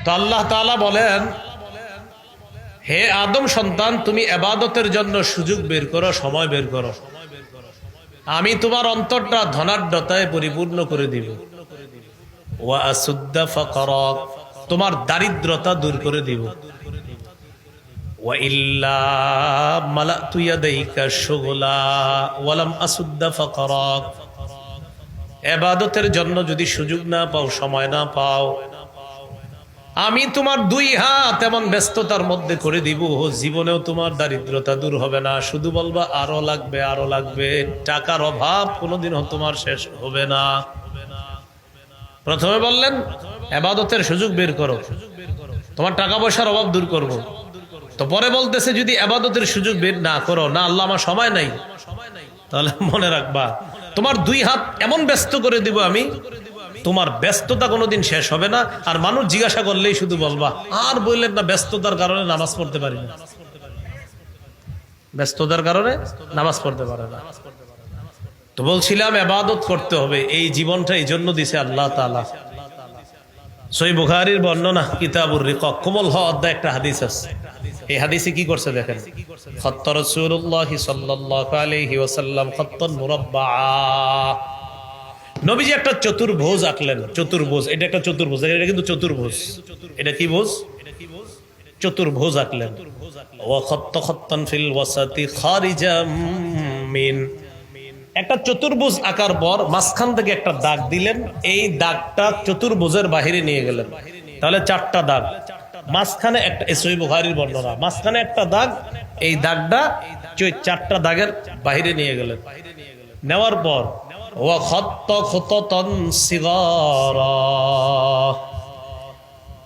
তো আল্লাহ তাআলা বলেন, হে আদম সন্তান, তুমি ইবাদতের জন্য সুযোগ বের করো, সময় বের করো। আমি তোমার অন্তরটা ধনাঢ্যতায় পরিপূর্ণ করে দিব। ওয়া আসুদ্দা ফাকরাক, তোমার দারিদ্রতা দূর করে দিব। ওয়া ইল্লা মালাতু ইয়াদাইকা শুগলা ওয়া লাম আসুদ্দা ফাকরাক, ইবাদতের জন্য যদি সুযোগ না পাও, সময় না পাও, আমি তোমার দুই হাত এমন ব্যস্ততার মধ্যে করে দিব, জীবনেও তোমার দারিদ্রতা দূর হবে না। শুধু বলবা আরো লাগবে, আরো লাগবে। টাকার অভাব কোনোদিনও তোমার শেষ হবে না। প্রথমে বললেন ইবাদতের সুযোগ বের করো, তোমার টাকা পয়সার অভাব দূর করব। তো পরে বলতেছে যদি ইবাদতের সুযোগ বের না করো, না আল্লাহ আমার সময় নাই, তাহলে মনে রাখবা তোমার দুই হাত এমন ব্যস্ত করে দিব আমি, তোমার ব্যস্ততা কোনোদিন শেষ হবে না। আর মানুষ জিজ্ঞাসা করলেই শুধু বলবা, আর বললেন না ব্যস্ততার কারণে নামাজ পড়তে পারি না, ব্যস্ততার কারণে নামাজ পড়তে পারে না। তো বলছিলাম ইবাদত করতে হবে, এই জীবনটা এই জন্য দিছে আল্লাহ তাআলা। সহিহ বুখারীর বর্ণনা কিতাবুর রিকাক কোমল হওয়া অধ্যায় একটা হাদিস আছে। এই হাদিসে কি করছে দেখেন, খাত্তা রাসূলুল্লাহ সাল্লাল্লাহু আলাইহি ওয়াসাল্লাম খাত্তান মুরাব্বা, নবীজি একটা চতুর্ভুজ আঁকলেন। চতুর্ভুজ, এটা একটা চতুর্ভুজ, এটা কিন্তু চতুর্ভুজ। এটা কি ভুজ? চতুর্ভুজ আঁকলেন। ওয়া খাত্তা খাত্তান ফিল ওয়াসাতি খারিজাম মিন, একটা চতুর্ভুজ আঁকার পর মাঝখান থেকে একটা দাগ দিলেন। এই দাগটা চতুর্ভুজের বাহিরে নিয়ে গেলেন। তাহলে চারটা দাগ, মাঝখানে একটা, সহিহ বুখারীর বর্ণনা, মাঝখানে একটা দাগ, এই দাগটা চারটা দাগের বাহিরে নিয়ে গেলেন। নেওয়ার পর ওয়া খাত্তা খুতাতান সিগারা,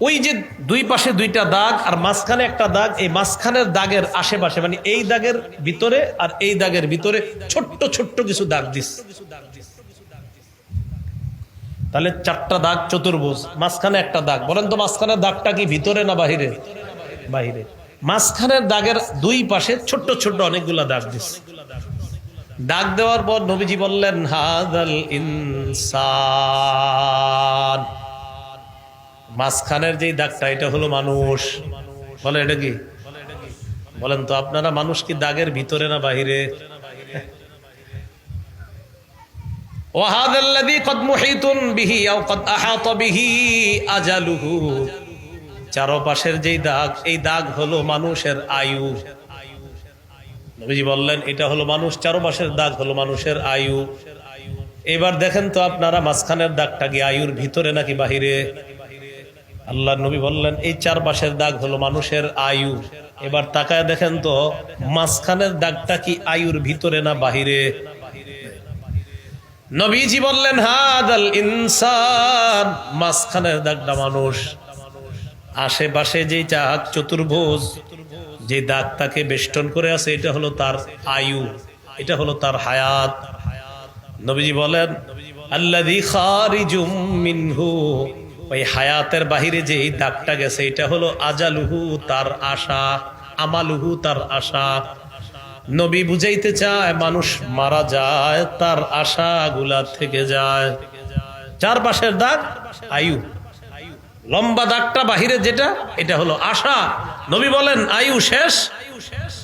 ওই যে দুই পাশে দুইটা দাগ আর মাঝখানে একটা দাগ, এই মাঝখানের দাগের আশেপাশে, মানে এই দাগের ভিতরে আর এই দাগের ভিতরে ছোট্ট ছোট্ট কিছু দাগ দিস। তাহলে চারটা দাগ চতুর্ভুজ, মাঝখানে একটা দাগ। বলেন তো মাঝখানের দাগটা কি ভিতরে না বাহিরে? বাহিরে। মাঝখানের দাগের দুই পাশে ছোট্ট ছোট্ট অনেকগুলা দাগ দিস। দাগ দেওয়ার পর নবীজি বললেন, হাদাল ইনসান, মাঝখানের যে দাগটা এটা হলো মানুষ। বলে এটা কি? বলেন তো আপনারা, মানুষ কি দাগের ভিতরে না বাহিরে? ওয়াহাদাল্লাযী ক্বাদ মুহীতুন বিহি আও ক্বাদ আহাতা বিহি আজালুহু, চারপাশের যেই দাগ, এই দাগ হলো মানুষের আয়ু। নবীজি বললেন এটা হলো মানুষ, চারপাশের দাগ হলো মানুষের আয়ু। এবার দেখেন তো আপনারা, মাঝখানের দাগটা কি আয়ুর ভিতরে নাকি বাহিরে? আল্লাহ নবী বললেন এই চারপাশের দাগ হলো মানুষের আয়ু। এবার তাকায় দেখেন তো মাঝখানের দাগটা কি আয়ুর ভিতরে না বাহিরে? নবীজি বললেন হাদাল ইনসান, মাঝখানের দাগটা মানুষ, আশেপাশে যে দাগ চতুর্ভুজ, যে দাগটাকে বেষ্টন করে আছে, এটা হলো তার আয়ু, এটা হলো তার হায়াত। নবীজি বলেন আল্লাযী খারিজুম মিনহু, ওই হায়াতের বাহিরে যে এই দাগটা গেছে, এটা হলো আজালুহু, তার আশা, আমালুহু, তার আশা। নবী বুঝাইতে চায় মানুষ মারা যায়, তার আশা গুলা থেকে যায়। চারপাশের দাগ আয়ু, লম্বা দাগটা বাহিরে যেটা, এটা হলো আশা। নবী বলেন আয়ু শেষ,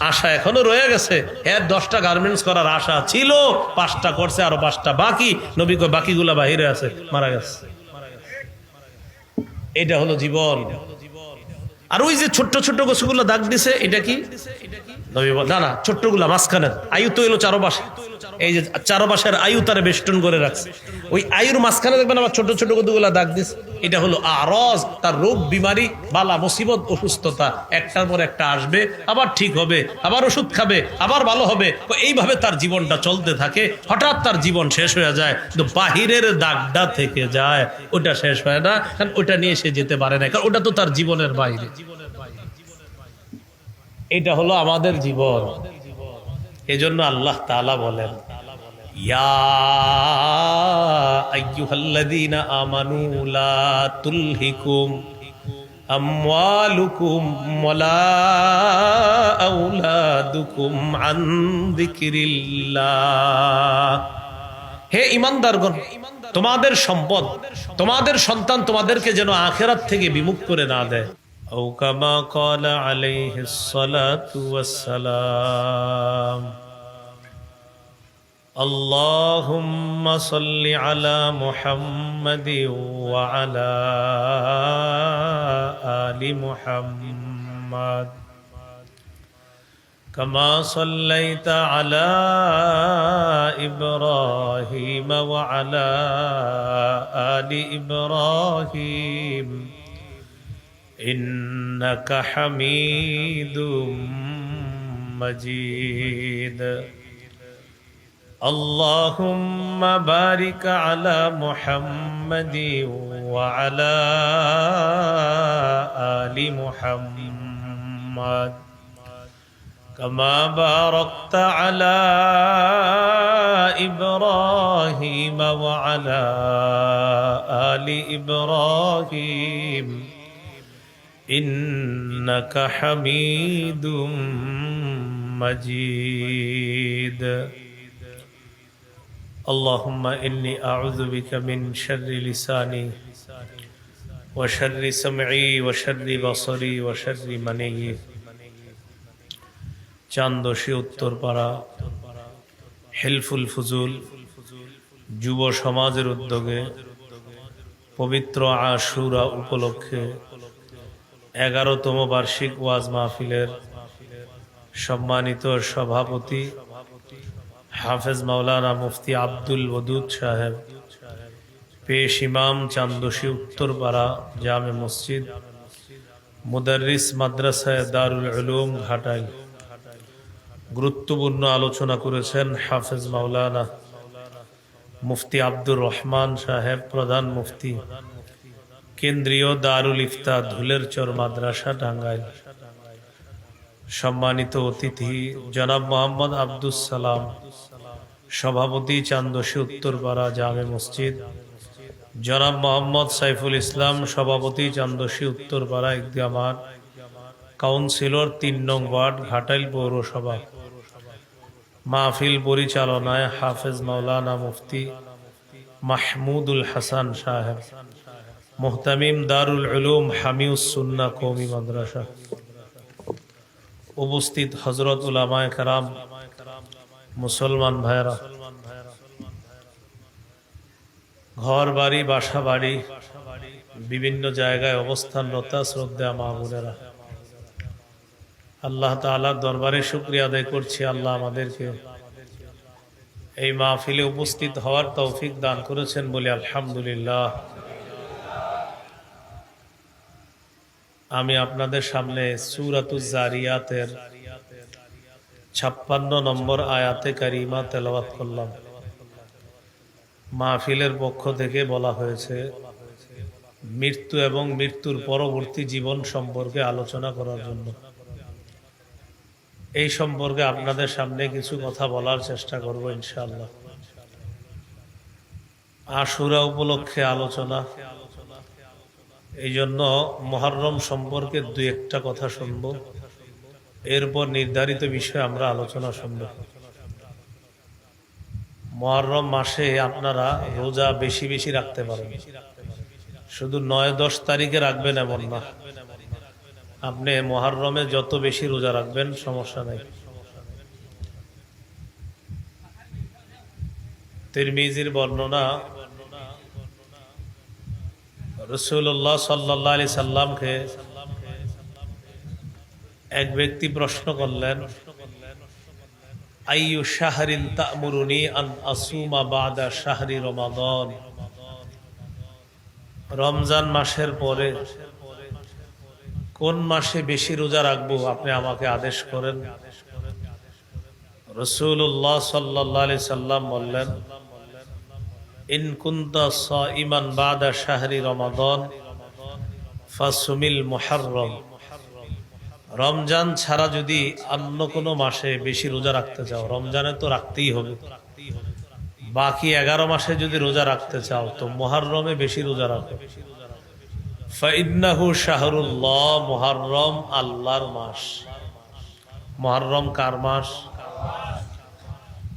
আশা এখনো রয়ে গেছে। এর 10টা গার্মেন্টস করার আশা ছিল, 5টা করছে, আরো 5টা বাকি। নবী কয় বাকিগুলা বাহিরে আছে, মারা গেছে। এটা হলো জীবন। আর ওই যে ছোট্ট ছোট্ট গোছগুলো দাগ দিছে, এটা কি? নবী বলেন না না, ছোট্টগুলা মাঝখানের আয়ু তো এলো চারপাশে, এই যে চারপাশের আয়ু তারা বেষ্টন করে রাখছে। ওই আয়ুর মাঝখানে দেখবেন আবার ছোট ছোট কতগুলা দাগ দিছে, এটা হলো আরজ, তার রোগ বিমারি, বালা মুসিবত, অসুস্থতা একটার পর একটা আসবে, আবার ঠিক হবে, আবার ওষুধ খাবে, আবার ভালো হবে। এইভাবে তার জীবনটা চলতে থাকে। হঠাৎ তার জীবন শেষ হয়ে যায়, কিন্তু বাহিরের দাগটা থেকে যায়, ওটা শেষ হয় না, কারণ ওটা নিয়ে সে যেতে পারে না, কারণ ওটা তো তার জীবনের বাইরে। এটা হলো আমাদের জীবন। এজন্য আল্লাহ তাআলা বলেন ইয়া আইয়ুহাল্লাযীনা আমানু লা তুলহিকুম আমওয়ালুকুম ওয়ালা আওলাদুকুম আন যিকরিল্লাহ। হে ঈমানদারগণ, তোমাদের সম্পদ, তোমাদের সন্তান তোমাদেরকে যেন আখিরাত থেকে বিমুখ করে না দেয়। আও কামা ক্বালা আলাইহিস সালাতু ওয়াস সালাম। আল্লাহুম্মা সাল্লি আলা মুহাম্মাদিন ওয়া আলা আলি মুহাম্মাদ كما صليت على إبراهيم وعلى آل إبراهيم إنك حميد مجيد اللهم بارك على محمد وعلى آل محمد كما باركت على إبراهيم وعلى آل إبراهيم إنك حميد مجيد اللهم إني أعوذ بك من شر لساني وشر سمعي وشر بصري وشر مني চান্দশী উত্তরপাড়া হিলফুল ফুজুল যুব সমাজের উদ্যোগে পবিত্র আশুরা উপলক্ষে 11তম বার্ষিক ওয়াজ মাহফিলের সম্মানিত সভাপতি হাফেজ মাওলানা মুফতি আব্দুল ওদুদ সাহেব, পেশ ইমাম চান্দশী উত্তরপাড়া জামে মসজিদ, মুদাররিস মাদ্রাসায়ে দারুল উলুম ঘাটাইল, গুরুত্বপূর্ণ আলোচনা করেছেন হাফেজ মাওলানা মুফতি আব্দুর রহমান সাহেব, প্রধান মুফতি, কেন্দ্রীয় দারুল ইফতা ধুলেরচর মাদ্রাসা টাঙ্গাইল। সম্মানিত অতিথি জনাব মোহাম্মদ আব্দুস সালাম, সভাপতি চান্দশী উত্তরপাড়া জামে মসজিদ, জনাব মোহাম্মদ সাইফুল ইসলাম, সভাপতি চান্দশী উত্তরপাড়া ঈদগাহ মাঠ, কাউন্সিলর ৩ নং ওয়ার্ড ঘাটাইল পৌরসভা। মাহফিল পরিচালনায় হাফেজ মাওলানা মুফতি মাহমুদুল হাসান সাহেব, মুহতামিম দারুল উলুম হামিউস সুন্নাহ কওমি মাদ্রাসা। উপস্থিত হযরত উলামায়ে কেরাম, মুসলমান ভাইরা, ঘর বাড়ি বাসা বাড়ি বিভিন্ন জায়গায় অবস্থানরত শ্রদ্ধা মা বোনেরা, আল্লাহ তাআলার দরবারে শুকরিয়া আদায় করছি, আল্লাহ আমাদেরকে এই মাহফিলে উপস্থিত হওয়ার তৌফিক দান করেছেন বলে আলহামদুলিল্লাহ। আমি আপনাদের সামনে সূরাতুজ জারিয়াতের 56 নম্বর আয়াতে কারিমা তেলাওয়াত করলাম। মাহফিলের পক্ষ থেকে বলা হয়েছে মৃত্যু এবং মৃত্যুর পরবর্তী জীবন সম্পর্কে আলোচনা করার জন্য। এই সম্পর্কে আপনাদের সামনে কিছু কথা বলার চেষ্টা করব ইনশাআল্লাহ। আশুরা উপলক্ষে আলোচনা, এই জন্য মুহররম সম্পর্কে 2-1টা কথা শুনবো, এরপর নির্ধারিত বিষয়ে আমরা আলোচনা শুনব। মুহররম মাসে আপনারা রোজা বেশি বেশি রাখতে পারেন, শুধু 9-10 তারিখে রাখবেন এমন না। আপনি মুহররমে যত বেশি রোজা রাখবেন সমস্যা নেই। তিরমিজির বর্ণনা, রাসূলুল্লাহ সাল্লাল্লাহু আলাইহি সাল্লামকে এক ব্যক্তি প্রশ্ন করলেন, আইয়ু শাহরিন তা'মুরুনি আন আসুমা বাদা শাহরি রমাদান, রমজান মাসের পরে কোন মাসে বেশি রোজা রাখবো আপনি আমাকে আদেশ করেন। রাসূলুল্লাহ সাল্লাল্লাহু আলাইহি সাল্লাম বললেন, ইন কুনতা সাইমান বাদা শাহরি রমাদান ফাসুমিল মুহররম, রমজান ছাড়া যদি অন্য কোনো মাসে বেশি রোজা রাখতে চাও, রমজানে তো রাখতেই হবে, বাকি 11 মাসে যদি রোজা রাখতে চাও তো মুহররমে বেশি রোজা রাখো। ফাইন্নাহু শাহরুল্লাহ, মুহররম আল্লাহর মাস। মুহররম কার মাস?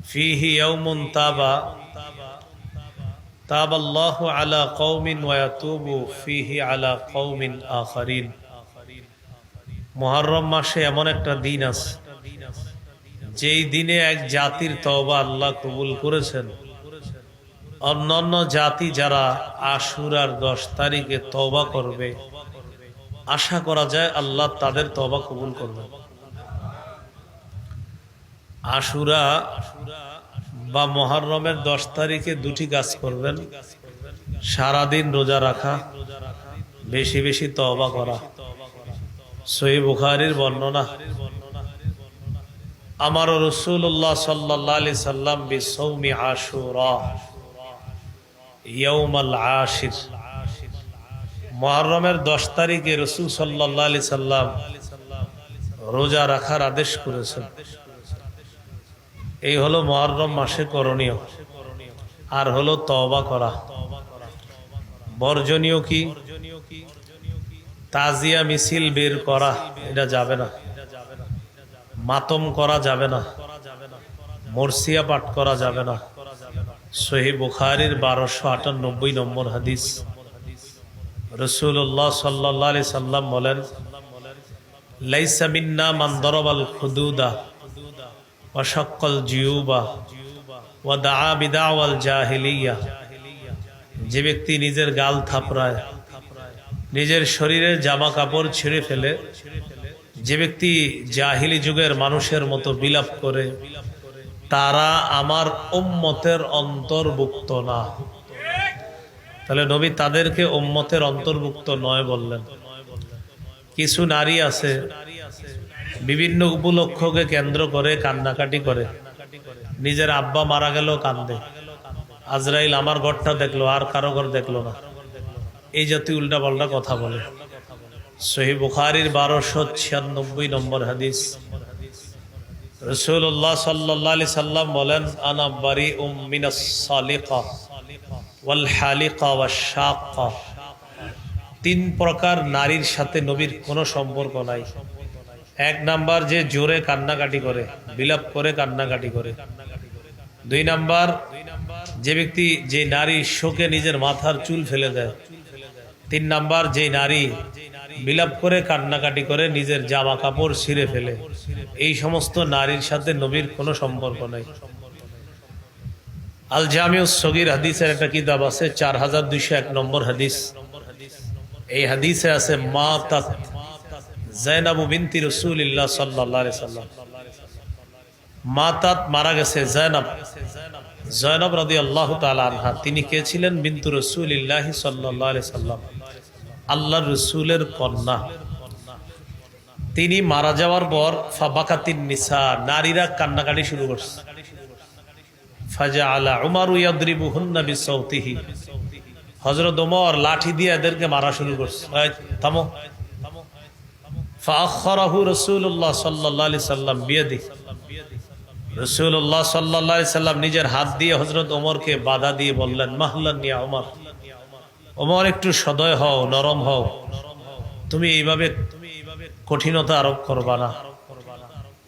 ফিহি ইয়াউমুন তাবা, তাবাল্লাহু আলা কওমিন ওয়া ইয়াতুবু ফীহি আলা কওমিন আখারিন। মুহররম মাসে এমন একটা দিন আছে যেই দিনে এক জাতির তওবা আল্লাহ কবুল করেছেন। অন্যান্য জাতি যারা আশুরার 10 তারিখে তওবা করবে, আশা করা যায় আল্লাহ তাদের তওবা কবুল করবেন। আশুরা বা মুহররমের 10 তারিখে দুটি কাজ করবেন: সারাদিন রোজা রাখা, বেশি বেশি তওবা করা। সহিহ বুখারীর বর্ণনা, আমার রাসূলুল্লাহ সাল্লাল্লাহু আলাইহি সাল্লাম বিসাওমি আশুরা ইয়াউমাল আশির। মুহররমের 10 তারিখে রাসূল সাল্লাল্লাহু আলাইহি সাল্লাম রোজা রাখার আদেশ করেছেন। এই হলো মুহররম মাসে করণীয়। আর হলো তওবা করা। বর্জনীয় কি? তাজিয়া মিছিল বের করা, এটা যাবে না। মাতম করা যাবে না। মরসিয়া পাঠ করা যাবে না। সহিহ বুখারীর 1298 নম্বর হাদিস। রাসূলুল্লাহ সাল্লাল্লাহু আলাইহি সাল্লাম বলেন, লাইসা মিন্না মান দারাবাল খুদুদা ওয়া শাক্কাল জিয়ুবা ওয়া দাআ বিদাওয়াল জাহিলিয়া। যে ব্যক্তি নিজের গাল থাপড়ায়, নিজের শরীরের জামা কাপড় ছিঁড়ে ফেলে, যে ব্যক্তি জাহিলি যুগের মানুষের মতো বিলাপ করে, তারা আমার উম্মতের অন্তর্ভুক্ত না। তাহলে নবী তাদেরকে উম্মতের অন্তর্ভুক্ত নয় বললেন। কিছু নারী আছে বিভিন্ন উপলক্ষকে কেন্দ্র করে কান্নাকাটি করে। নিজের আব্বা মারা গেল কান্দে, আজরাইল আমার ঘরটা দেখলো আর কারো ঘর দেখলো না, এই জাতীয় উল্টা পাল্টা কথা বলে। সহিহ বুখারীর 1296 নম্বর হাদিস। রাসূলুল্লাহ সাল্লাল্লাহু আলাইহি সাল্লাম বলেন, আনা বারিউম মিনাস সালিকা ওয়াল হালিকা ওয়াশ শাক্কা। 3 প্রকার নারীর সাথে নবীর কোনো সম্পর্ক নাই। 1 নাম্বার, যে জোরে কান্নাকাটি করে, বিলাপ করে কান্নাকাটি করে। 2 নাম্বার, যে ব্যক্তি, যে নারী শোকে নিজের মাথার চুল ফেলে দেয়। 3 নাম্বার, যে নারী বিলাপ করে কান্নাকাটি করে নিজের জামা কাপড় ছিঁড়ে ফেলে। এই সমস্ত নারীর সাথে নবীর কোনো সম্পর্ক নাই। আল জামিউস সগীর হাদিসের একটা কিতাব আছে, 4201 নম্বর হাদিস। এই হাদিসে আছে, মাতাত যায়নাব বিনতি রাসূলিল্লাহ সাল্লাল্লাহু আলাইহি সাল্লাম। মাতাত, মারা গেছে জয়নব রাদিয়াল্লাহু তাআলা আনহা। তিনি কে ছিলেন? বিনতু রাসূলিল্লাহ সাল্লাল্লাহু আলাইহি সাল্লাম, আল্লাহর রাসূলের কন্যা। তিনি মারা যাওয়ার পর ফাবাকাতিন নিসা, নারীরা কান্নাকাটি শুরু করছে। ফাজাআলা উমারু ইয়াদরিবুহুন্না বিসাউতিহি, হযরত ওমর লাঠি দিয়ে এদেরকে মারা শুরু করছে। থামো। ফাআখারাহু রাসূলুল্লাহ সাল্লাল্লাহু আলাইহি সাল্লাম বিয়াদিহি, রাসূলুল্লাহ সাল্লাল্লাহু আলাইহি সাল্লাম নিজের হাত দিয়ে হযরত ওমরকে বাধা দিয়ে বললেন, মাহলান ইয়া ওমর, ওমর একটু সদয় হও, নরম হও, তুমি এইভাবে কঠিনতা আরোপ করবা না।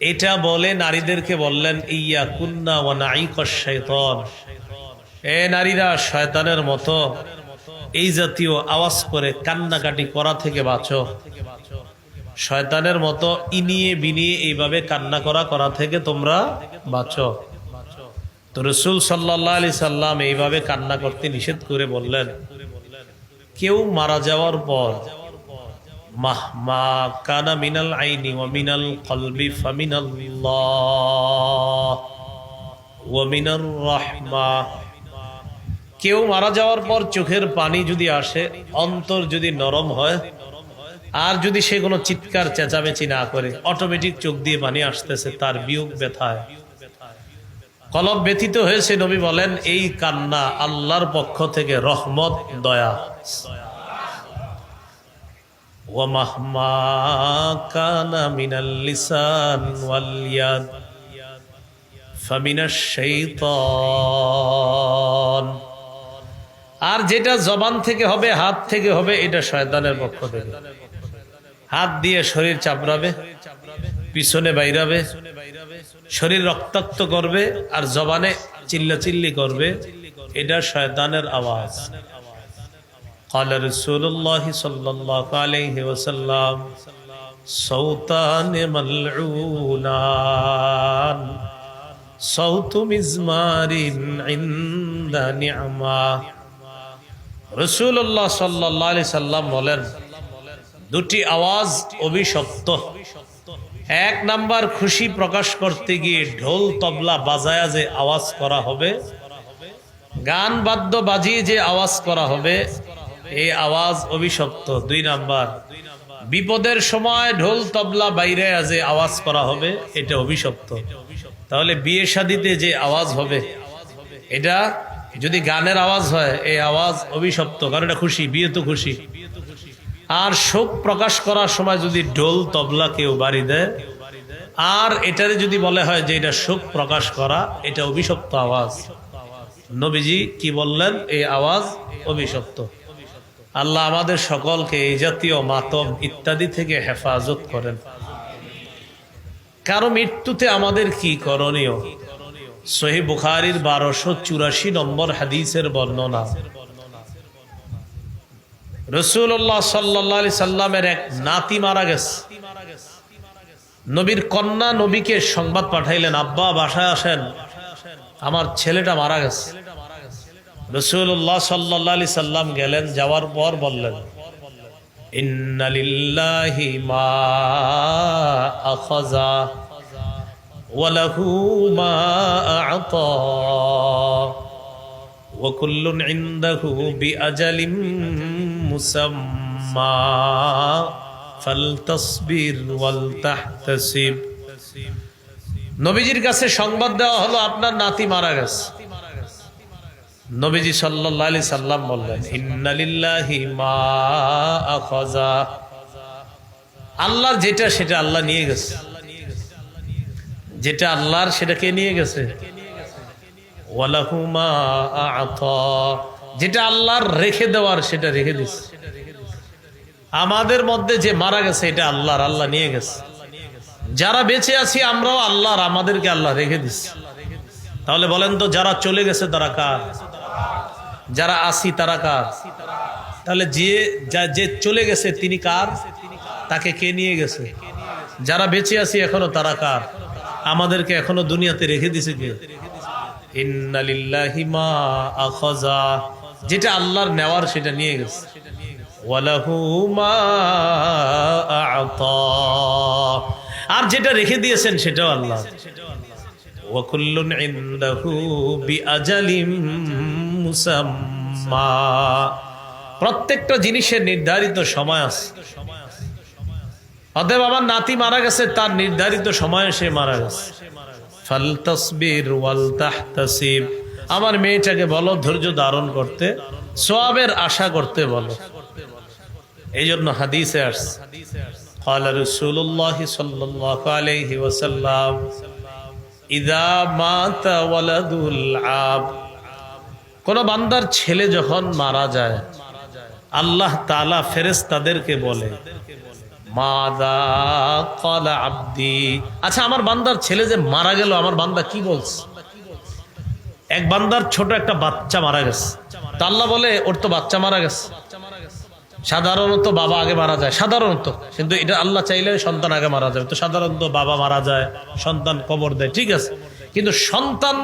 এটা বলে নারীদেরকে বললেন, ইয়া কুন্না ওয়া নাঈকাশ শাইতান, এ নারীরা শয়তানের মতো এই জাতীয় আওয়াজ করে কান্নাকাটি করা থেকে বাঁচো। শয়তানের মতো ইনিয়ে বিনিয়ে এইভাবে কান্না করা থেকে তোমরা বাঁচো। তো রাসূল সাল্লাল্লাহু আলাইহি সাল্লাম এইভাবে কান্না করতে নিষেধ করে বললেন, কেউ মারা যাওয়ার পর মাহমা কানা মিনাল আইনি ওয়া মিনাল কলবি ফামিনাল্লাহ ওয়া মিনার রাহমা। কেউ মারা যাওয়ার পর চোখের পানি যদি আসে, অন্তর যদি নরম হয়, আর যদি সে কোনো চিৎকার চেঁচামেচি না করে, অটোমেটিক চোখ দিয়ে পানি আসতেছে, তার বিয়োগ ব্যথায় কলব ব্যথিত হয়েছে। নবী বলেন, এই কান্না আল্লাহর পক্ষ থেকে রহমত, দয়া। ওয়া মাহমা কানা মিনাল লিসান ওয়াল ইয়াদ ফামিনাশ শাইতান। আর যেটা জবান থেকে হবে, হাত থেকে হবে, এটা শয়তানের পক্ষ থেকে। হাত দিয়ে শরীর চাপড়াবে, পিছনে বাইরাবে, শরীর রক্তাক্ত করবে, আর জবানে চিল্লাচিল্লি করবে, এটা শয়তানের আওয়াজ। قال رسول الله صلى الله عليه وسلم صوتان ملعونان صوت مزمار عند نعمة। রাসূলুল্লাহ সাল্লাল্লাহু আলাইহি সাল্লাম বলেন দুটি আওয়াজ অভিশপ্ত। এক নাম্বার, খুশি প্রকাশ করতে গিয়ে ঢোল তবলা বাজায়া যে আওয়াজ করা হবে, গান বাদ্য বাজিয়ে যে আওয়াজ করা হবে, এই আওয়াজ অভিশপ্ত। দুই নাম্বার, বিপদের সময় ঢোল তবলা বাইরে যে আওয়াজ করা হবে, এটা অভিশপ্ত। তাহলে বিয়ে শাদীতে যে আওয়াজ হবে, এটা যদি গানের আওয়াজ হয়, এই আওয়াজ অভিশপ্ত, কারণ এটা খুশি, বিয়ে তো খুশি। আর শোক প্রকাশ করার সময় যদি ঢোল তবলা কেউ বাড়ি দেয়, আর এটারে যদি বলে হয় যে এটা শোক প্রকাশ করা, এটা অভিশপ্ত আওয়াজ। নবীজি কি বললেন? এই আওয়াজ অভিশপ্ত। আল্লাহ আমাদের সকলকে এই জাতীয় মাতম ইত্যাদি থেকে হেফাজত করেন। কারো মৃত্যুতে আমাদের কি করণীয়? সহিহ বুখারীর 1284 নম্বর হাদিসের বর্ণনা। রাসূলুল্লাহ সাল্লাল্লাহু আলাইহি সাল্লামের এক নাতি মারা গেছে। নবীর কন্যা নবীকে সংবাদ পাঠাইলেন, আব্বা বাসায় আসেন, আমার ছেলেটা মারা গেছে। রাসূলুল্লাহ সাল্লাল্লাহু আলাইহি সাল্লাম গেলেন, যাওয়ার পর বললেন, ইন্না লিল্লাহি মা আখাযা ওয়া লাহু মা আ'তা ওয়া কুল্লুন ইনদাহু বিআজালিন মুসাম্মা ফালতাসবির ওয়াল তাহতাসিব। নবীজির কাছে সংবাদ দেওয়া হলো আপনার নাতি মারা গেছে। নবীজি সাল্লাল্লাহু আলাইহি সাল্লাম বললেন, ইন্না লিল্লাহি মা আখাযা, আল্লাহর যেটা সেটা আল্লাহ নিয়ে গেছে। যেটা আল্লাহর সেটা কে নিয়ে গেছে? ওয়া লাহু মা আ'তা, যেটা আল্লাহর রেখে দেওয়ার সেটা রেখে দিছে। আমাদের মধ্যে যে মারা গেছে এটা আল্লাহর, আল্লাহ নিয়ে গেছে। যারা বেঁচে আছি আমরাও আল্লাহর, আমাদেরকে আল্লাহ রেখে দিচ্ছে। তাহলে বলেন তো, যারা চলে গেছে তারা কার? যারা আছি তারা কার? তাহলে যে চলে গেছে তিনি কার? তাকে কে নিয়ে গেছে? যারা বেঁচে আছি এখনো তারা কার? আমাদেরকে এখনো দুনিয়াতে রেখে দিছে কে? ইন্না লিল্লাহি মা আখাযা, যেটা আল্লাহর নেওয়ার সেটা নিয়ে গেছে। ওয়া লাহু মা আ'তা, আর যেটা রেখে দিয়েছেন সেটাও আল্লাহ। ওয়া কুল্লুন ইনদাহু বিআজালিম মুসাম্মা, প্রত্যেকটা জিনিসের নির্ধারিত সময় আছে। অতএব আমার নাতি মারা গেছে, তার নির্ধারিত সময়ে সে মারা গেছে। ফালতাসবির ওয়াল তাহতাসিব, আমার মেয়েটাকে বলো ধৈর্য ধারণ করতে, সওয়াবের আশা করতে বলো। এই জন্য হাদিসে আসছে, قال رسول الله صلى الله عليه وسلم إذا مات ولد العبد, কোন বান্দার ছেলে যখন মারা যায়, আল্লাহ তাআলা ফেরেশতাদেরকে বলে, মাযা ক্বালা আবদি, আচ্ছা আমার বান্দার ছেলে যে মারা গেল, আমার বান্দা কি বলছে? এক বান্দার ছোট একটা বাচ্চা মারা গেছে, তা আল্লাহ বলে ওর তো বাচ্চা মারা গেছে। সাধারণত বাবা আগে মারা যায়, সাধারণত, কিন্তু এটা আল্লাহ চাইলে সন্তান আগে মারা যাবে। তো সাধারণত বাবা মারা যায়, সন্তান কবর দেয়, ঠিক আছে, কিন্তু সন্তান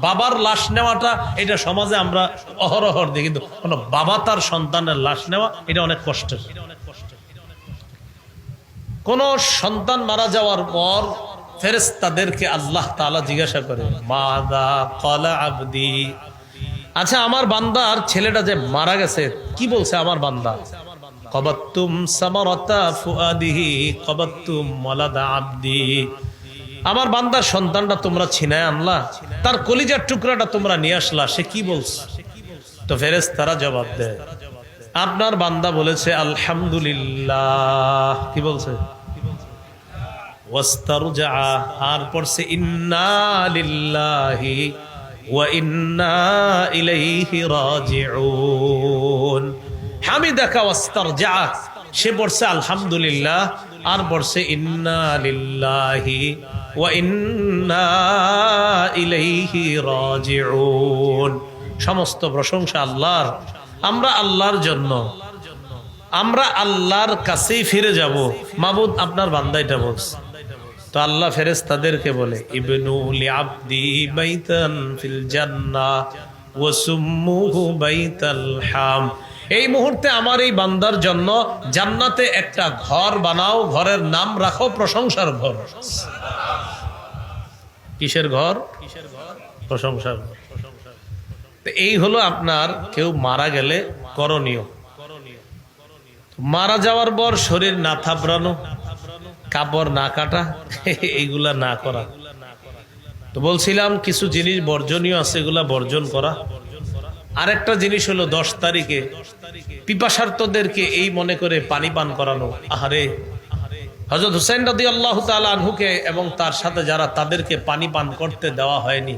বাবার লাশ নেওয়াটা এটা সমাজে আমরা অহরহর দিই, কিন্তু কোন বাবা তার সন্তানের লাশ নেওয়া এটা অনেক কষ্টের। কোন সন্তান মারা যাওয়ার পর ফেরেশতাদেরকে আল্লাহ তাআলা জিজ্ঞাসা করে, মাযা ক্বালা আবদি, আচ্ছা আমার বান্দার ছেলেটা যে মারা গেছে কি বলছে আমার বান্দা? কবাতুম সামারাতা ফুআদিহি কবাতুম ওয়ালাদা আবদি, আমার বান্দার সন্তানটা তোমরা ছিনায় আনলা, তার কলিজার টুকরাটা তোমরা নিয়ে আসলা, সে কি বলছে? তো ফেরেশতারা জবাব দেয়, আপনার বান্দা বলেছে আলহামদুলিল্লাহ। কি বলছে? ওয়াস্তারজা, আর পড়ছে ইন্না লিল্লাহি ওয়া ইন্না ইলাইহি রাজিউন। হামিদাকা ওয়াস্তারজা, সে পড়ছে আলহামদুলিল্লাহ, আর পড়ছে ইন্না লিল্লাহি ওয়া ইন্না ইলাইহি রাজিউন। সমস্ত প্রশংসা আল্লাহর। আমরা আল্লাহর জন্য, আমরা আল্লাহর কাছেই ফিরে যাব। মাবুদ আপনার বান্দা এটা বলছে। তো আল্লাহ ফেরেশতাদেরকে বলে ইবনু লিআবদি বাইতান ফিল জান্নাহ ওয়া সুম্মুহু বাইতাল হাম, এই মুহূর্তে আমার এই বান্দার জন্য জান্নাতে একটা ঘর বানাও, ঘরের নাম রাখো প্রশংসার ঘর। কিসের ঘর? প্রশংসার ঘর। এই হলো আপনার কেউ মারা গেলে করণীয়। মারা যাওয়ার পর শরীর না থাবড়ানো, কাপড় না কাটা, এইগুলা না করা। তো বলছিলাম কিছু জিনিস বর্জনীয় আছে, এগুলা বর্জন করা। আরেকটা জিনিস হলো 10 তারিখে পিপাসার্তদেরকে এই মনে করে পানি পান করানো। আহারে, হযরত হুসাইন রাদিয়াল্লাহু তাআলা আনহুকে এবং তার সাথে যারা, তাদেরকে পানি পান করতে দেওয়া হয়নি।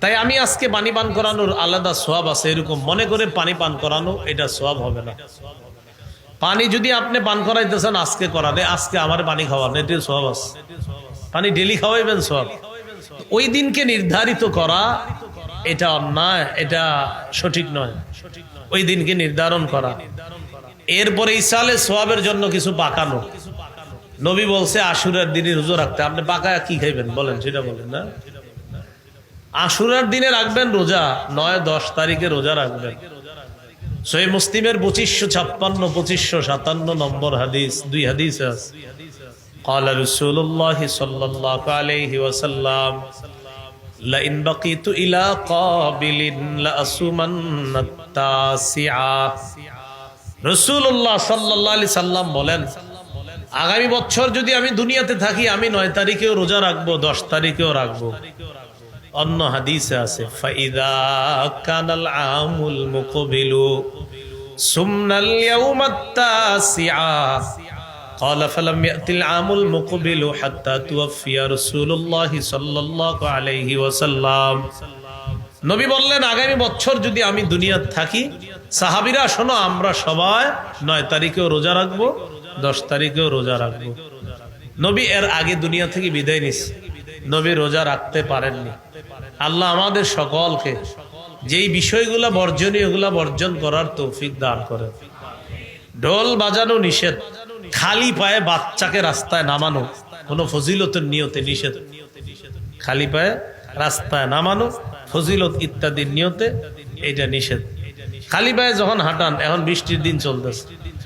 তাই আমি আজকে পানি পান করানোর আলাদা সওয়াব আছে, এরকম মনে করে পানি পান করানো, এটা সওয়াব হবে না। পানি যদি আপনি পান করাইতেছেন আজকে করালে, আজকে আমার পানি খাওয়ান, এটির সওয়াব আছে। পানি ডেলি খাওয়াইবেন সওয়াব। ওই দিনকে নির্ধারিত করা এটা অন্যায়, এটা সঠিক নয়। ওই দিনকে নির্ধারণ করা, এরপরে ইসালে সওয়াবের জন্য কিছু পাকানো। নবী বলছে আশুরার দিনে রোজা রাখতে, আপনি পাকায় কি খাইবেন বলেন, সেটা বলেন না। আশুরার দিনে রাখবেন রোজা, 9-10 তারিখে রোজা রাখবেন। সহিহ মুসলিমের 2556 2557 নম্বর হাদিস, 2 হাদিস আছে। قال رسول الله صلى الله عليه وسلم لئن بقيت الى قابل لأصومن التاسعة। রাসূলুল্লাহ সাল্লাল্লাহু আলাইহি সাল্লাম বলেন, আগামী বছর যদি আমি দুনিয়াতে থাকি, আমি 9 তারিখেও রোজা রাখবো, 10 তারিখেও রাখবো। অন্য হাদিসে আছে ফাইদা কানাল আমুল মুকবিলু সুমনাল ইয়াউমাত তাসিআ قال فلم يأتي العام المقبل حتى توفي رسول الله صلى الله عليه وسلم। নবী বললেন আগামী বছর যদি আমি দুনিয়াতে থাকি, সাহাবীরা শোনো, আমরা সবাই 9 তারিখেও রোজা রাখবো, 10 তারিখেও রোজা রাখবো। নবী এর আগে দুনিয়া থেকে বিদায় নিছে, নবী রোজা রাখতে পারেননি। আল্লাহ আমাদের সকলকে যেই বিষয়গুলা বর্জনীয়, এগুলা বর্জন করার তৌফিক দান করেন। ঢোল বাজানো নিষেধ, খালি পায়ে বাচ্চাকে রাস্তায় নামানো কোনো ফজিলতের নিয়তে নিষেধ। খালি পায়ে রাস্তায় নামানো ফজিলত ইত্যাদির নিয়তে এটা নিষেধ। খালি পায়ে যখন হাঁটান, এখন বৃষ্টির দিন চলতেছে,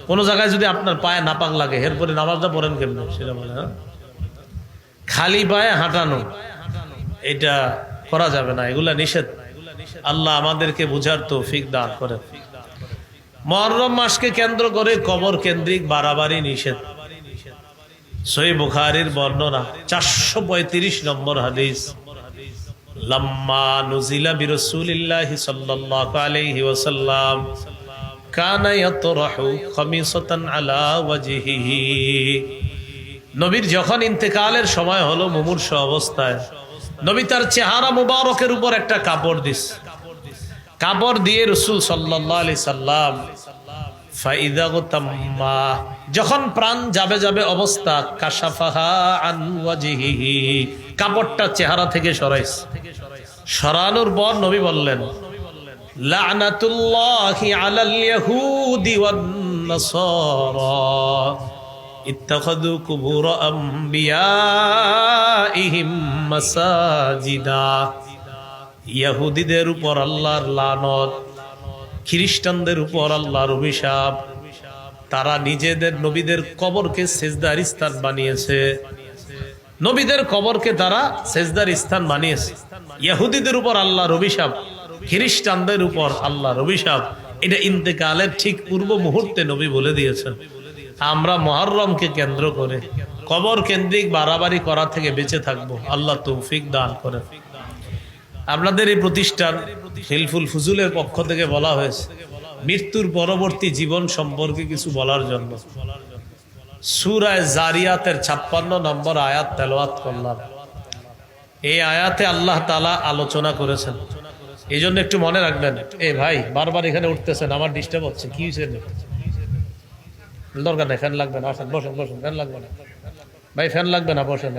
কোন জায়গায় যদি আপনার পায়ে নাপাক লাগে, এরপরে নামাজটা পড়েন কেমন সেটা বলে। খালি পায়ে হাঁটানো এটা করা যাবে না, এগুলা নিষেধ। আল্লাহ আমাদেরকে বুঝার তৌফিক দান করেন। মুহররম মাসকে কেন্দ্র করে কবর কেন্দ্রিক বাড়াবাড়ি নিষেধ। সহিহ বুখারীর বর্ণনা 435 নম্বর হাদিস, লাম্মা নুজিলা বিরাসূলিল্লাহি সাল্লাল্লাহু আলাইহি ওয়াসাল্লাম কানা ইয়াতরাহু খামিসাতান আলা ওয়াজহিহি। নবীর যখন ইন্তেকালের সময় হলো, মুমূর্ষ অবস্থায়, নবী তার চেহারা মুবারকের উপর একটা কাপড় দিস। কাপড় দিয়ে রাসূল সাল্লাল্লাহু আলাইহি সাল্লাম ফাইদা গুতাম্মা, যখন প্রাণ যাবে যাবে অবস্থা, কাশাফাহা আন ওয়াজহিহি, কাপড়টা চেহারা থেকে সরাইছে। সরানোর পর নবী বললেন, লা'নাতুল্লাহি আলাল ইয়াহুদি ওয়ান নাসারা ইত্তাখাযু কুবুর আম্বিয়াইহিম মাসাজিদা। ইহুদিদের উপর আল্লাহর লানত, খ্রিস্টানদের উপর আল্লাহর অভিশাপ। তারা নিজেদের নবীদের কবরকে সেজদার স্থান বানিয়েছে। নবীদের কবরকে তারা সেজদার স্থান বানিয়েছে। ইহুদিদের উপর আল্লাহর অভিশাপ, খ্রিস্টানদের উপর আল্লাহর অভিশাপ। এটা ইন্তেকালের ঠিক পূর্ব মুহূর্তে নবী বলে দিয়েছেন। আমরা মুহররমকে কেন্দ্র করে কবর কেন্দ্রিক বাড়াবাড়ি করা থেকে বেঁচে থাকবো। আল্লাহ তৌফিক দান করেন। আপনাদের এই প্রতিষ্ঠান হিলফুল ফুজুলের পক্ষ থেকে বলা হয়েছে মৃত্যুর পরবর্তী জীবন সম্পর্কে কিছু বলার জন্য। সূরা জারিয়াতের 56 নম্বর আয়াত তেলাওয়াত করলাম। এই আয়াতে আল্লাহ তাআলা আলোচনা করেছেন, এই জন্য একটু মনে রাখবেন। এই ভাই বারবার এখানে উঠতেছেন, আমার ডিস্টার্ব হচ্ছে, কি হয়েছে? দরকার নেই, ফ্যান লাগবে না, আসেন বসেন বসেন, ফ্যান লাগবে না ভাই, ফ্যান লাগবে না, বসেন।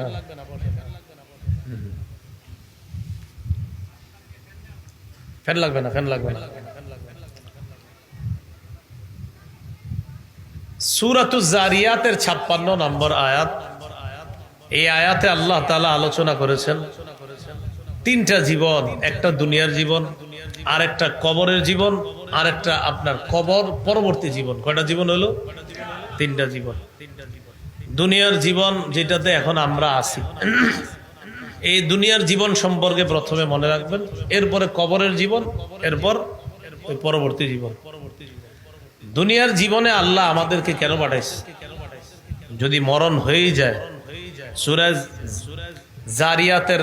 ফ্যান লাগবে না, ফ্যান লাগবে না। সূরাতুজ জারিয়াতের 56 নম্বর আয়াত। এই আয়াতে আল্লাহ তাআলা আলোচনা করেছেন তিনটা জীবন, একটা দুনিয়ার জীবন, আর একটা কবরের জীবন, আর একটা আপনার কবর পরবর্তী জীবন। কয়টা জীবন হলো? তিনটা জীবন। দুনিয়ার জীবন যেটাতে এখন আমরা আছি, এই দুনিয়ার জীবন সম্পর্কে প্রথমে মনে রাখবেন, এরপরে কবরের জীবন, এরপর ওই পরবর্তী জীবন। দুনিয়ার জীবনে আল্লাহ আমাদেরকে কেন পাঠাইছে? যদি মরণ হয়েই যায়, সূরা জারিয়াতের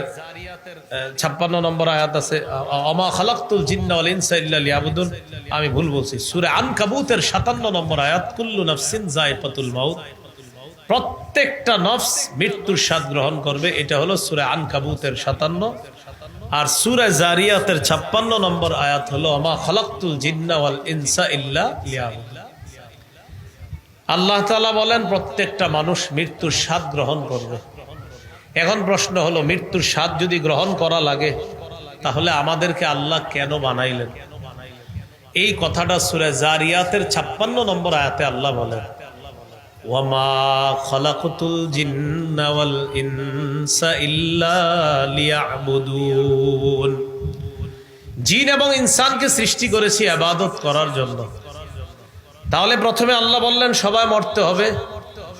56 নম্বর আয়াত আছে, ওমা খালাকতুল জিন্না ওয়াল ইনসা ইল্লা লিয়াবুদুন। আমি ভুল বলছি, সূরা আনকাবুতের 57 নম্বর আয়াত, কুল্লু নাফসিন যায়কাতুল মাউত। প্রত্যেকটা নফস মৃত্যুর স্বাদ গ্রহণ করবে, এটা হলো সূরা আনকাবুতের 57। আর সূরা জারিয়াতের 56 নম্বর আয়াত হলো ওমা খালাকতুল জিন্না ওয়াল ইনসা ইল্লা লিয়াবুদুন। আল্লাহ তাআলা বলেন প্রত্যেকটা মানুষ মৃত্যুর স্বাদ গ্রহণ করবে। এখন প্রশ্ন হলো, মৃত্যুর স্বাদ যদি গ্রহণ করা লাগে, তাহলে আমাদেরকে আল্লাহ কেন বানাইলেন? এই কথাটা সূরা জারিয়াতের 56 নম্বর আয়াতে আল্লাহ বলেন, ওয়ামা খালাকতুল জিন্না ওয়াল ইনসা ইল্লা লিয়াবুদুন। জিন এবং ইনসানকে সৃষ্টি করেছি ইবাদত করার জন্য। তাহলে প্রথমে আল্লাহ বললেন সবাই মরতে হবে,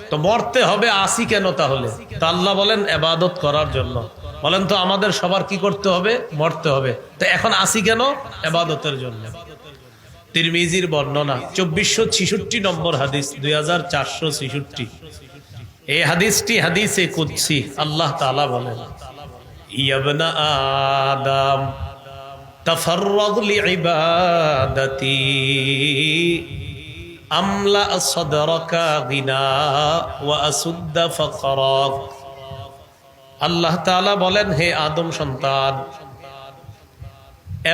তো মরতে হবে আসি কেন তাহলে? তা আল্লাহ বলেন ইবাদত করার জন্য। বলেন তো আমাদের সবার কি করতে হবে? মরতে হবে। তো এখন আসি কেন? ইবাদতের জন্য। তিরমিজির বর্ণনা 2466 নম্বর হাদিস, 2466। এই হাদিসটি হাদিসে কুদসি। আল্লাহ তাআলা বলেন, ইয়া আদম তাফাররাগ লিইবাদাতি আমলা সদরকা গিনা ওয়া আসুদ্দা ফাকরাক। আল্লাহ তাআলা বলেন, হে আদম সন্তান,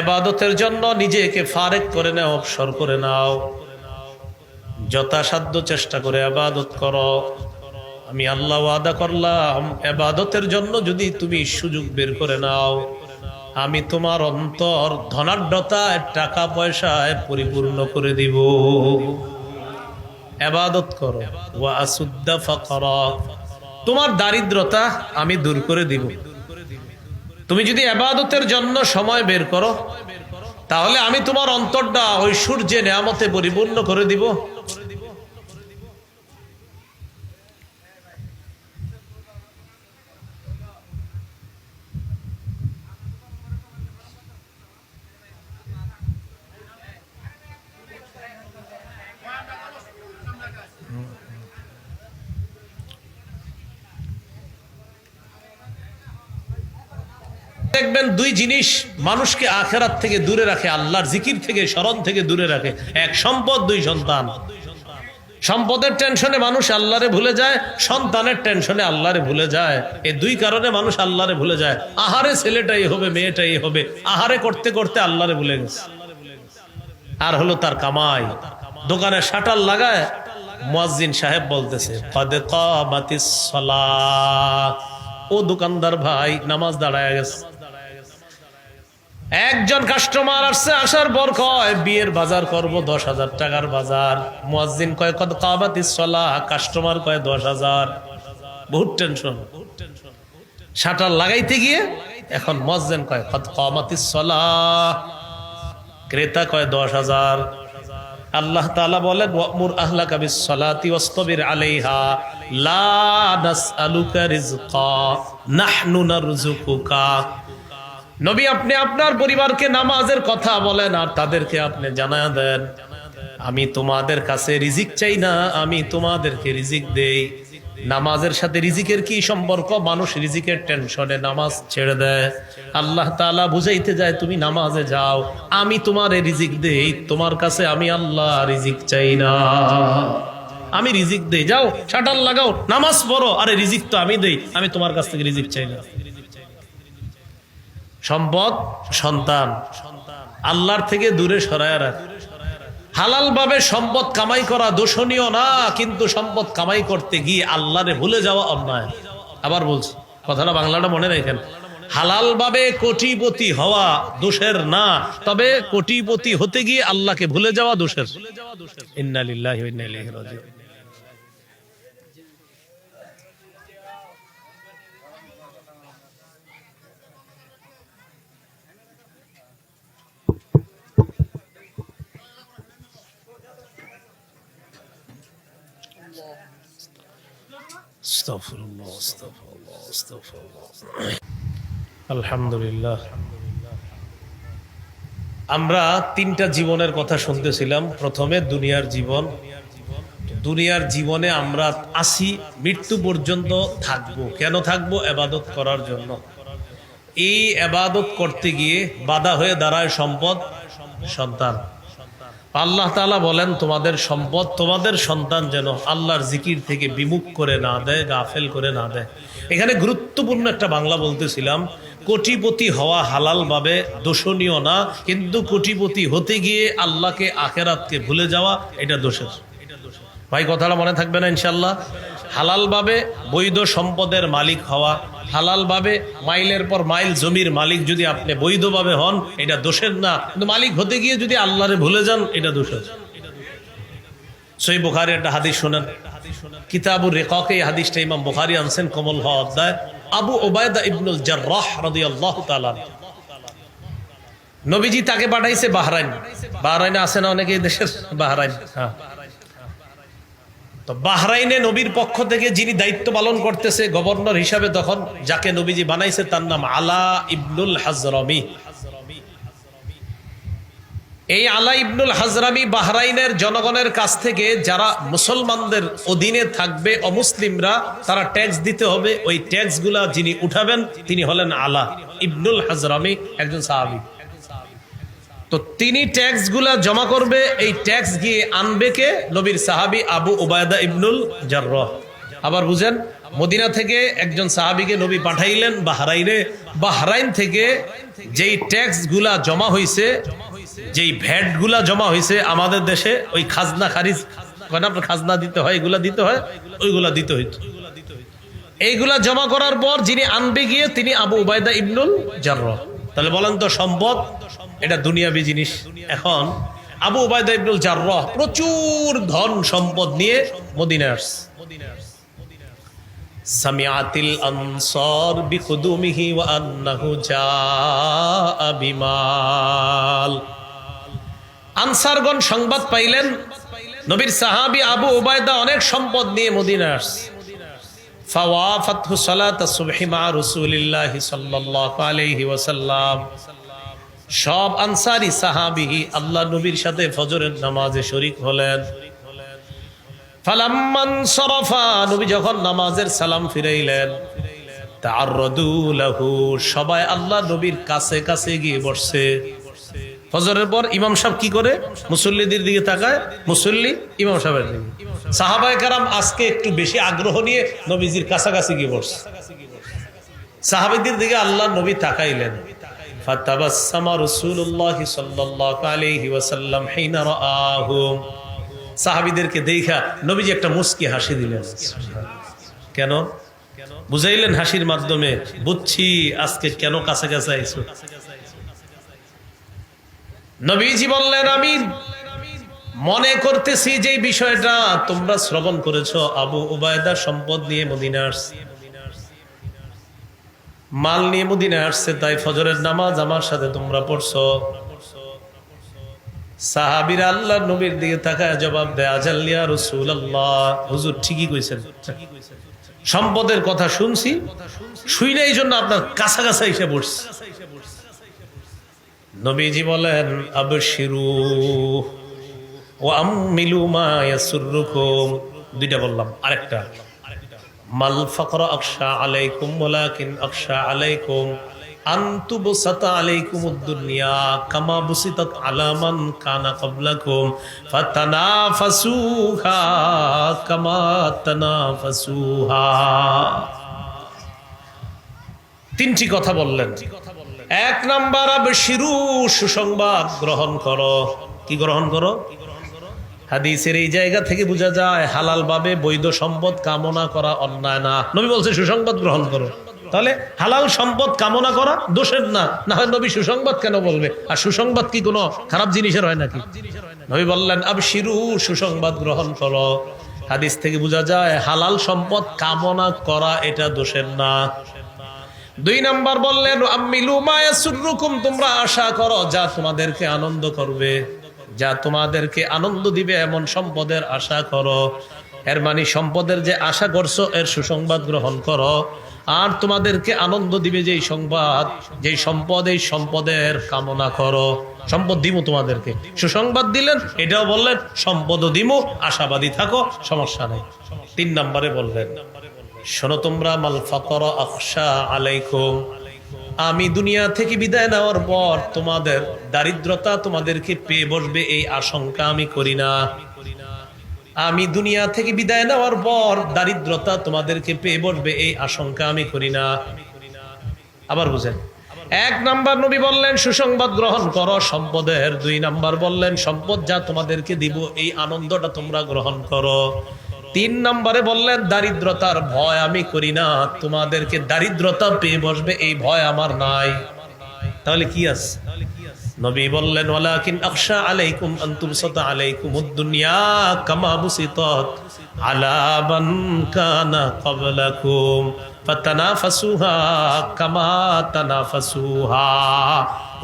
ইবাদতের জন্য নিজেকে ফারেক করে নাও, অবসর করে নাও, যথাসাধ্য চেষ্টা করে ইবাদত করো। আমি আল্লাহ ওয়াদা করলাম, ইবাদতের জন্য যদি তুমি সুযোগ বের করে নাও, আমি তোমার অন্তর ধনাঢ্যতায়, টাকা পয়সায় পরিপূর্ণ করে দিব। ইবাদত করো। ওয়া আসুদ্দা ফাকরাক, তোমার দারিদ্রতা আমি দূর করে দিব। তুমি যদি ইবাদতের জন্য সময় বের করো, তাহলে আমি তোমার অন্তরটা ঐশ্বর্যে নিয়ামতে পরিপূর্ণ করে দিব। দেখবেন দুই জিনিস মানুষকে আখিরাত থেকে দূরে রাখে, আল্লাহর জিকির থেকে, স্মরণ থেকে দূরে রাখে। এক সম্পদ, দুই সন্তান। সম্পদের টেনশনে মানুষ আল্লাহরে ভুলে যায়, সন্তানের টেনশনে আল্লাহরে ভুলে যায়। এই দুই কারণে মানুষ আল্লাহরে ভুলে যায়। আহারে ছেলেটাই হবে, মেয়েটাই হবে, আহারে করতে করতে আল্লাহরে ভুলে গেছে। আর হলো তার কামাই। দোকানে শাটার লাগায়, মুয়াজ্জিন সাহেব বলতেছে কদ কামাতিস সালাহ। ও দোকানদার ভাই, নামাজ দাঁড়ায় গেছে। একজন কাস্টমার আসছে, আসার পর কয় বিয়ের বাজার করব, 10,000 টাকার বাজার। মুয়াজ্জিন কয় কদ কামাতিস সালাহ, কাস্টমার কয় 10,000। বহুত টেনশন। শাটার লাগাইতে গিয়ে এখন মুয়াজ্জিন কয় কদ কামাতিস সালাহ, ক্রেতা কয় 10,000। আল্লাহ তাআলা বলেন, ওয়ামুর আহলাকা বিস-সালাতি ওয়াসতাবির আলাইহা লা নাসআলুকা রিজকা নাহনু নারযুকুকা। নবী, আপনি আপনার পরিবারকে নামাজের কথা বলেন আর তাদেরকে আপনি জানায়া দেন, আমি তোমাদের কাছে রিজিক চাই না, আমি তোমাদেরকে রিজিক দেই। নামাজের সাথে রিজিকের কি সম্পর্ক? মানুষ রিজিকের টেনশনে নামাজ ছেড়ে দেয়। আল্লাহ তাআলা বুঝাইতে যায়, তুমি নামাজে যাও, আমি তোমারে রিজিক দেই, তোমার কাছে আমি আল্লাহ রিজিক চাই না, আমি রিজিক দেই। যাও শাটার লাগাও, নামাজ পড়ো, আরে রিজিক তো আমি দেই, আমি তোমার কাছ থেকে রিজিক চাই না। সম্পদ, সন্তান আল্লাহর থেকে দূরে সরায় রাখ। হালাল ভাবে সম্পদ কামাই করা দোষণীয় না, কিন্তু সম্পদ কামাই করতে গিয়ে আল্লাহরে ভুলে যাওয়া অন্যায়। আবার বলছি, কথাটা বাংলাটা মনে রাখেন। হালাল ভাবে কোটিপতি হওয়া দোষের না, তবে কোটিপতি হতে গিয়ে আল্লাহকে ভুলে যাওয়া দোষের। ইন্না লিল্লাহি ওয়া ইন্না ইলাইহি রাজিউন। আস্তাগফিরুল্লাহ, আস্তাগফিরুল্লাহ, আস্তাগফিরুল্লাহ। আলহামদুলিল্লাহ। আমরা তিনটা জীবনের কথা শুনতেছিলাম। প্রথমে দুনিয়ার জীবন। দুনিয়ার জীবনে আমরা আসি, মৃত্যু পর্যন্ত থাকবো। কেন থাকবো? ইবাদত করার জন্য। এই ইবাদত করতে গিয়ে বাধা হয়ে দাঁড়ায় সম্পদ, সন্তান। আল্লাহ তাআলা বলেন তোমাদের সম্পদ, তোমাদের সন্তান যেন আল্লাহর জিকির থেকে বিমুখ করে না দেয়, গাফেল করে না দেয়। এখানে গুরুত্বপূর্ণ একটা বাংলা বলতেছিলাম, কোটিপতি হওয়া হালাল ভাবে দোষণীয় না, কিন্তু কোটিপতি হতে গিয়ে আল্লাহকে আখিরাতকে ভুলে যাওয়া এটা দোষের। ভাই কথাটা মনে থাকবে না ইনশাল্লাহ? হালাল ভাবে বৈধ সম্পদের মালিক হওয়া, হালাল ভাবে মাইলের পর মাইল জমির মালিক যদি আপনি বৈধভাবে হন, এটা দোষের না, কিন্তু মালিক হতে গিয়ে যদি আল্লাহরে ভুলে যান, এটা দোষের। সহিহ বুখারীর একটা হাদিস শুনেন, কিতাবুর রিকাকে এই হাদিসটা ইমাম বুখারী আনছেন কমল হওয়া অধ্যায়। আবু উবাইদা ইবনুল জাররাহ রাদিয়াল্লাহু তাআলা, নবীজি তাকে পাঠাইছে বাহরাইন। বাহরাইনে আছে না অনেকে দেশের? বাহরাইন, হ্যাঁ। তো বাহরাইনে নবীর পক্ষ থেকে যিনি দায়িত্ব পালন করতেছে গভর্নর হিসাবে, তখন যাকে নবীজি বানাইছে তার নাম আলা ইবনুল হাজরামি। এই আলা ইবনুল হাজরামি বাহরাইনের জনগণের কাছ থেকে যারা মুসলমানদের অধীনে থাকবে, অমুসলিমরা, তারা ট্যাক্স দিতে হবে। ওই ট্যাক্স গুলা যিনি উঠাবেন তিনি হলেন আলা ইবনুল হাজরামি, একজন সাহাবী। তো তিনি ট্যাক্স গুলা জমা করবে, এই ট্যাক্স গিয়ে আনবে কে? নবীর সাহাবী আবু উবাইদা ইবনুল জাররাহ। আবার বুঝেন, মদিনা থেকে একজন সাহাবীকে নবী পাঠাইলেন বাহরাইনে। বাহরাইন থেকে যেই ট্যাক্স গুলা জমা হইছে, যেই ভ্যাট গুলা জমা হইছে আমাদের দেশে, ওই খাজনা খারিজ খাজনা দিতে হয়, এগুলা দিতে হয়, ওইগুলা দিতে হইত। এইগুলা জমা করার পর যিনি আনবে গিয়ে তিনি আবু উবাইদা ইবনুল জাররাহ। তাহলে বলেন তো, সম্পদ এটা দুনিয়াবি জিনিস। এখন আবু উবাইদা ইবনুল জাররাহ প্রচুর ধন সম্পদ নিয়ে মদিনায় আসছে। সামিআতিল আনসার বিকুদুমিহি ওয়া আন্নাহু জাআ বিমাল। আনসারগণ সংবাদ পাইলেন নবীর সাহাবী আবু উবাইদা অনেক সম্পদ নিয়ে মদিনায় আসছে। ফাওয়াফাতহু সালাতাস সুবহি মা রাসূলিল্লাহি সাল্লাল্লাহু আলাইহি ওয়াসাল্লাম। সব আনসারী সাহাবী আল্লাহ নবীর সাথে ফজরের নামাজে শরীক হলেন। ফালাম্মান সারাফা, নবী যখন নামাজের সালাম ফিরাইলেন, তাআররাদু লাহু, সবাই আল্লাহ নবীর কাছে কাছে গিয়ে বসছে। ফজরের পর ইমাম সাহেব কি করে? মুসল্লিদের দিকে তাকায়, মুসল্লি ইমাম সাহেবের দিকে। সাহাবায়ে কেরাম আজকে একটু বেশি আগ্রহ নিয়ে নবীজির কাছাকাছি গিয়ে বসছে। সাহাবীদের দিকে আল্লাহ নবী তাকাইলেন। ফাতাবাসসামা রাসূলুল্লাহ সাল্লাল্লাহু আলাইহি ওয়াসাল্লাম হিনা রাআহুম। সাহাবীদেরকে দেখা নবীজি একটা মুস্কি হাসি দিলেন। কেন? বুঝাইলেন হাসির মাধ্যমে, বুঝছি আজকে কেন কাছে কাছে আইছো। নবীজি বললেন, আমি মনে করতেছি যে বিষয়টা তোমরা শ্রবণ করেছো, আবু উবাইদা সম্পদ নিয়ে মদিনা আসছে, মাল নিয়ে মদিনা আসছে, তাই ফজরের নামাজ আমার সাথে তোমরা পড়ছো। সাহাবীরা আল্লাহর নবীর দিকে তাকায় জবাব দেয়, আজাল ইয়া রাসূলুল্লাহ, হুজুর ঠিকই কইছেন, সম্পদের কথা শুনছি, শুই না এই জন্য আপনার কাছাকাছি এসে বসছি। নবীজি বলেন, আবশিরু ওয়া আমিলু মা ইয়াসুররুকুম। দুইটা বললাম, আরেকটা, মাল ফাকরা আখশা আলাইকুম ওয়ালাকিন আখশা আলাইকুম আন তুবসাতা আলাইকুমুদ দুনিয়া কামা বুসিতাত আলা মান কানা ক্বাবলাকুম ফাতানাফাসুহা কামা তানাফাসুহা। তিনটি কথা বললেন। এক নাম্বার, আবশিরু, সুসংবাদ গ্রহণ করো। কি গ্রহণ করো? হাদিসের এই জায়গা থেকে বোঝা যায় হালাল ভাবে বৈধ সম্পদ কামনা করা অন্যায় না। নবী বলছে সুসংবাদ গ্রহণ করো। তাহলে হালাল সম্পদ কামনা করা দোষের না, না হয় নবী সুসংবাদ কেন বলবে? আর সুসংবাদ কি কোনো খারাপ জিনিসের হয় নাকি? নবী বললেন আবশিরু, সুসংবাদ গ্রহণ করো। হাদিস থেকে বোঝা যায় হালাল সম্পদ কামনা করা এটা দোষের না। 2 নাম্বার বললেন আমিলু মা ইয়াসুররুকুম, তোমরা আশা করো যা তোমাদেরকে আনন্দ করবে, যা তোমাদেরকে আনন্দ দিবে এমন সম্পদের আশা করো। এর মানে সম্পদের যে আশা করছো এর সুসংবাদ গ্রহণ করো। আর তোমাদেরকে আনন্দ দিবে যেই সংবাদ, যেই সম্পদ, এই সম্পদের কামনা করো। সম্পদ দিমু তোমাদেরকে, সুসংবাদ দিলেন, এটাও বললেন সম্পদও দিমু, আশাবাদী থাকো, সমস্যা নেই। 3 নম্বরে বললেন শোনো তোমরা, মাল ফাকর আখশা আলাইকুম, আমি দুনিয়া থেকে বিদায় নেওয়ার পর তোমাদের দারিদ্রতা তোমাদেরকে পেয়ে বসবে এই আশঙ্কা আমি করি না। আমি দুনিয়া থেকে বিদায় নেওয়ার পর দারিদ্রতা তোমাদেরকে পেয়ে বসবে এই আশঙ্কা আমি করি না। আবার বুঝেন, 1 নাম্বার নবী বললেন সুসংবাদ গ্রহণ করো সম্পদের। 2 নাম্বার বললেন সম্পদ যা তোমাদেরকে দিব এই আনন্দটা তোমরা গ্রহণ করো। 3 নম্বরে বললেন দারিদ্রতার ভয় আমি করি না, তোমাদেরকে দারিদ্রতা পেয়ে বসবে এই ভয় আমার নাই। তাহলে কি আছে? নবী বললেন ওয়ালাকিন আখশা আলাইকুম আন তুবসাতা আলাইকুমুদ দুনিয়া কামা বুসিতাত আলা মান কানা ক্বাবলাকুম ফাতানাফাসুহা কামা তানাফাসুহা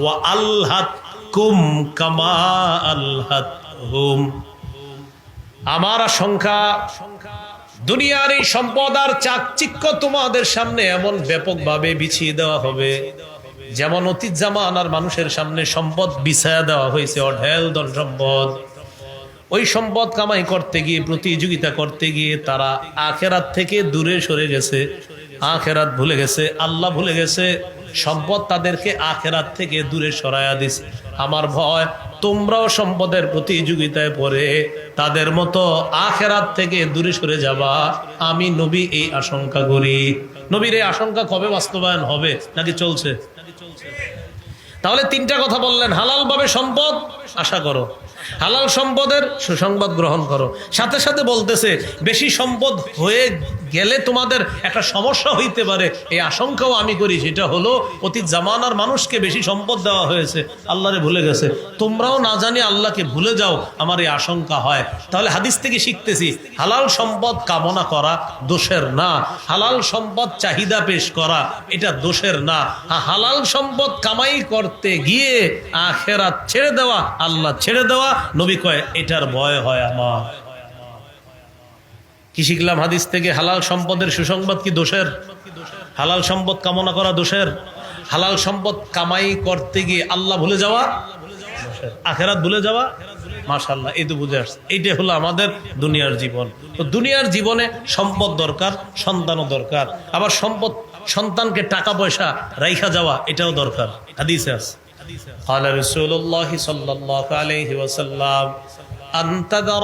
ওয়া আলহাতকুম কামা আলহাতহুম। আমার আশঙ্কা দুনিয়ার এই সম্পদ আর চাকচিক্য তোমাদের সামনে এমন ব্যাপকভাবে বিছিয়ে দেওয়া হবে যেমন অতীত জামানার মানুষের সামনে সম্পদ বিছায়া দেওয়া হয়েছে, অঢেল ধন সম্পদ। ওই সম্পদ কামাই করতে গিয়ে, প্রতিযোগিতা করতে গিয়ে তারা আখেরাত থেকে দূরে সরে গেছে, আখেরাত ভুলে গেছে, আল্লাহ ভুলে গেছে। সম্পদ তাদেরকে আখেরাত থেকে দূরে সরাইয়া দিছে। আমার ভয় তোমরাও সম্পদের প্রতিযোগিতায় পড়ে তাদের মতো আখেরাত থেকে দূরে সরে যাবা, আমি নবী এই আশঙ্কা করি। নবীর এই আশঙ্কা কবে বাস্তবায়ন হবে নাকি চলছে? তাহলে 3টা কথা বললেন, হালাল ভাবে সম্পদ আশা করো, হালাল সম্পদের সুসংবাদ গ্রহণ করো। সাথে সাথে বলতেছে বেশি সম্পদ হয়ে গেলে তোমাদের একটা সমস্যা হইতে পারে, এই আশঙ্কাও আমি করি। সেটা হলো অতীত জামানার মানুষকে বেশি সম্পদ দেওয়া হয়েছে, আল্লাহরে ভুলে গেছে। তোমরাও না জানি আল্লাহকে ভুলে যাও, আমার এই আশঙ্কা হয়। তাহলে হাদিস থেকে শিখতেছি হালাল সম্পদ কামনা করা দোষের না, হালাল সম্পদ চাহিদা পেশ করা এটা দোষের না। হালাল সম্পদ কামাই করতে গিয়ে আখেরাত ছেড়ে দেওয়া, আল্লাহ ছেড়ে দেওয়া, নবী কয় এটার ভয় হয় আমার। কি শিখলাম হাদিস থেকে? হালাল সম্পদের সুসংবাদ কি দোষের? হালাল সম্পদ কামনা করা দোষের? হালাল সম্পদ কামাই করতে গিয়ে আল্লাহ ভুলে যাওয়া দোষের, আখেরাত ভুলে যাওয়া। মাশাআল্লাহ, এই তো বুঝে আসছে। এইটাই হলো আমাদের দুনিয়ার জীবন। তো দুনিয়ার জীবনে সম্পদ দরকার, সন্তানও দরকার, আবার সম্পদ সন্তানকে টাকা পয়সা রাইখা যাওয়া এটাও দরকার। হাদিসে আছে قال رسول الله صلى الله عليه وسلم أن تذر